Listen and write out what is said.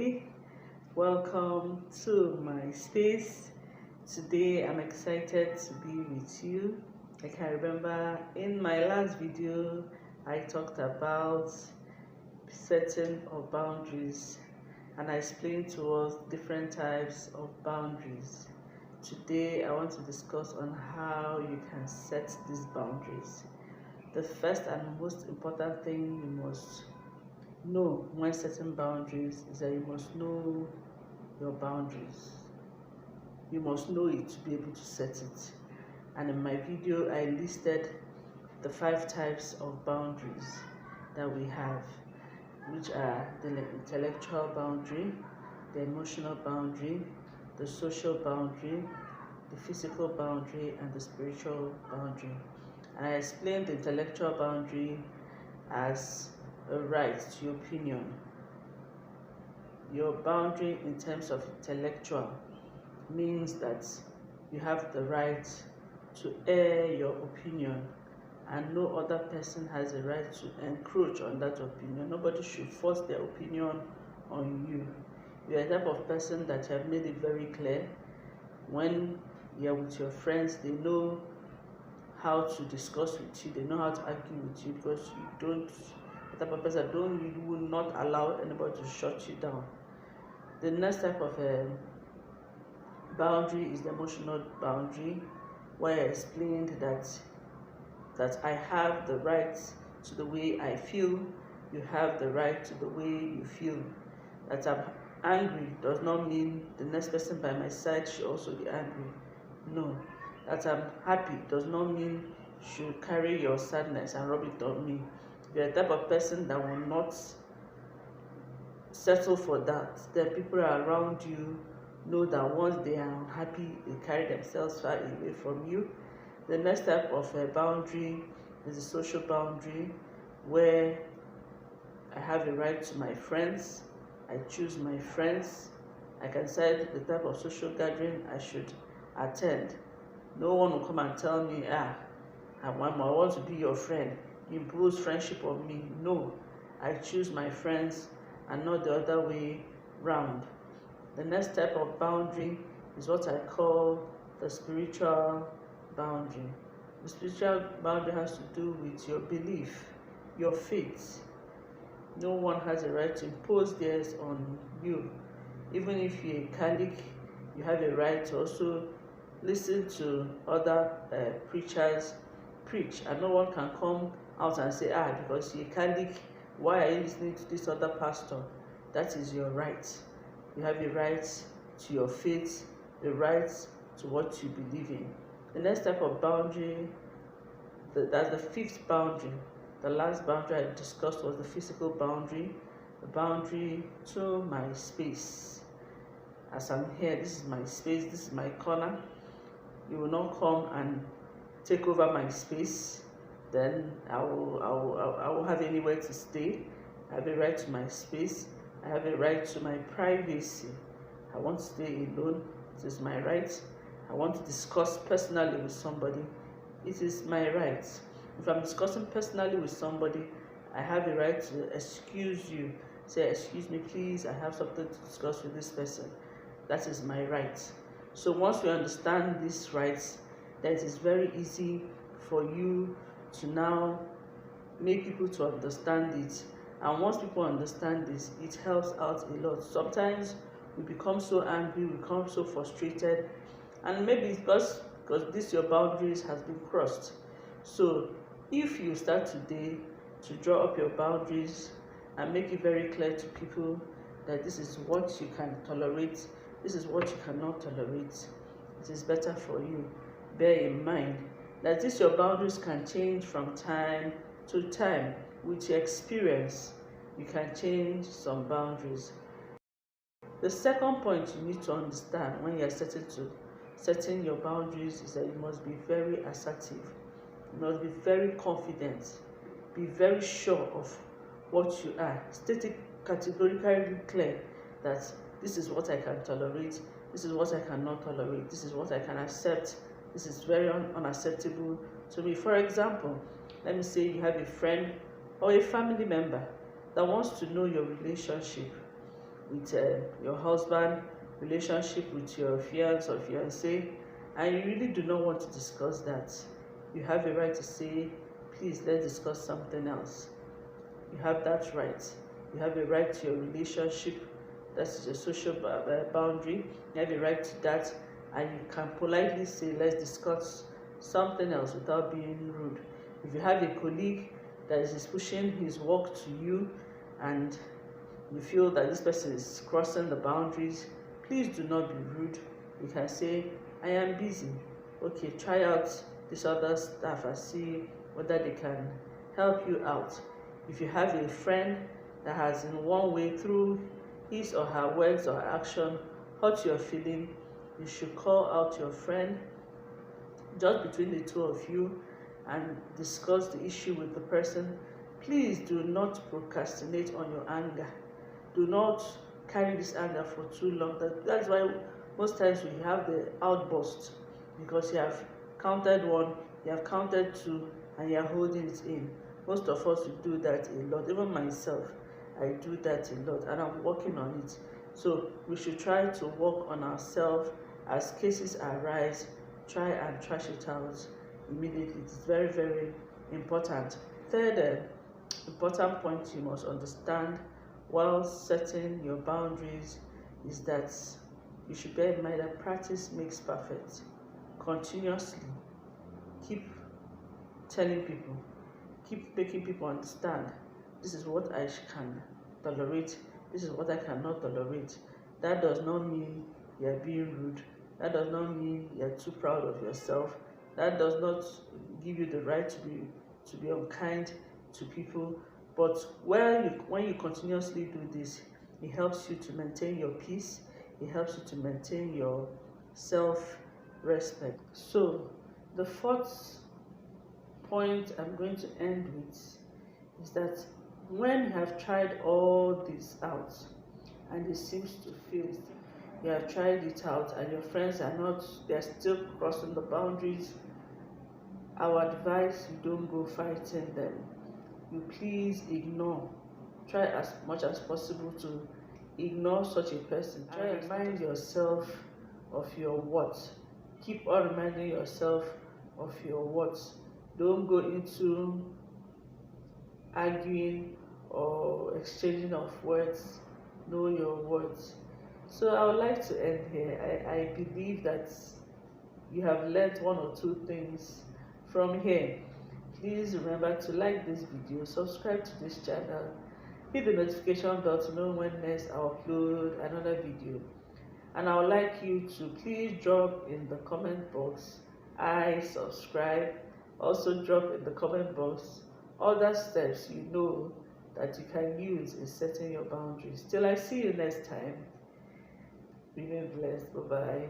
everybody. Welcome to my space. Today I'm excited to be with you. I can remember in my last video I talked about setting of boundaries and I explained to us different types of boundaries. Today I want to discuss on how you can set these boundaries. The first and most important thing you must know when setting boundaries is that you must know your boundaries. You must know it to be able to set it. And in my video, I listed the 5 types of boundaries that we have, which are the intellectual boundary, the emotional boundary, the social boundary, the physical boundary, and the spiritual boundary. And I explained the intellectual boundary as a right to your opinion. Your boundary in terms of intellectual means that you have the right to air your opinion and no other person has a right to encroach on that opinion. Nobody should force their opinion on you. You're a type of person that you have made it very clear. When you're with your friends, they know how to discuss with you, they know how to argue with you, because you don't, the type of person you will not allow anybody to shut you down. The next type of boundary is the emotional boundary, where I explained that I have the right to the way I feel, you have the right to the way you feel. That I'm angry does not mean the next person by my side should also be angry. No. That I'm happy does not mean you should carry your sadness and rub it on me. You're the type of person that will not settle for that. Then people around you know that once they are unhappy, they carry themselves far away from you. The next type of boundary is the social boundary, where I have a right to my friends. I choose my friends. I can decide the type of social gathering I should attend. No one will come and tell me, I want to be your friend, impose friendship on me. No, I choose my friends and not the other way round. The next type of boundary is what I call the spiritual boundary. The spiritual boundary has to do with your belief, your faith. No one has a right to impose theirs on you. Even if you're a Catholic, you have a right to also listen to other preachers preach, and no one can come out and say, because you're Catholic, why are you listening to this other pastor? That is your right. You have a right to your faith, the right to what you believe in. The next type of boundary, that's the 5th boundary. The last boundary I discussed was the physical boundary, the boundary to my space. As I'm here, this is my space, this is my corner. You will not come and take over my space. Then I will have anywhere to stay. I have a right to my space. I have a right to my privacy. I want to stay alone. It is my right. I want to discuss personally with somebody. It is my right. If I'm discussing personally with somebody, I have a right to excuse you. Say, excuse me, please, I have something to discuss with this person. That is my right. So once you understand these rights, then it is very easy for you to now make people to understand it. And once people understand this, it helps out a lot. Sometimes we become so angry, we become so frustrated, and maybe it's because this your boundaries has been crossed. So if you start today to draw up your boundaries and make it very clear to people that this is what you can tolerate, this is what you cannot tolerate, it is better for you. Bear in mind that your boundaries can change from time to time. With your experience, you can change some boundaries. The second point you need to understand when you're setting your boundaries is that you must be very assertive. You must be very confident. Be very sure of what you are. State it categorically clear that this is what I can tolerate, this is what I cannot tolerate, this is what I can accept, this is very unacceptable to me. For example, let me say you have a friend or a family member that wants to know your relationship. with your husband, relationship with your fiance or fiancé, and you really do not want to discuss that, you have a right to say, please, let's discuss something else. You have that right. You have a right to your relationship. That is your social boundary. You have a right to that, and you can politely say, let's discuss something else without being rude. If you have a colleague that is pushing his work to you and you feel that this person is crossing the boundaries, please do not be rude. You can say, I am busy. Okay, try out this other staff and see whether they can help you out. If you have a friend that has in one way through his or her words or action hurt your feeling, you should call out your friend just between the two of you and discuss the issue with the person. Please do not procrastinate on your anger. Do not carry this anger for too long. That's why most times we have the outburst, because you have counted one, you have counted two, and you are holding it in. Most of us will do that a lot. Even myself, I do that a lot, and I'm working on it. So we should try to work on ourselves as cases arise. Try and trash it out immediately. It's very, very important. Third important point you must understand while setting your boundaries is that you should bear in mind that practice makes perfect. Continuously keep telling people, keep making people understand, this is what I can tolerate, this is what I cannot tolerate. That does not mean you're being rude. That does not mean you're too proud of yourself. That does not give you the right to be unkind to people. But when you continuously do this, it helps you to maintain your peace. It helps you to maintain your self-respect. So the fourth point I'm going to end with is that when you have tried all this out and it seems to fail, you have tried it out and your friends are not, they're still crossing the boundaries, our advice, you don't go fighting them. You please ignore. Try as much as possible to ignore such a person. Try and remind yourself of your worth. Keep on reminding yourself of your worth. Don't go into arguing or exchanging of words. Know your words. So I would like to end here. I believe that you have learned one or two things from here. Please remember to like this video, subscribe to this channel, hit the notification bell to know when next I upload another video. And I would like you to please drop in the comment box, I subscribe. Also drop in the comment box other steps you know that you can use in setting your boundaries. Till I see you next time, remain blessed. Bye bye.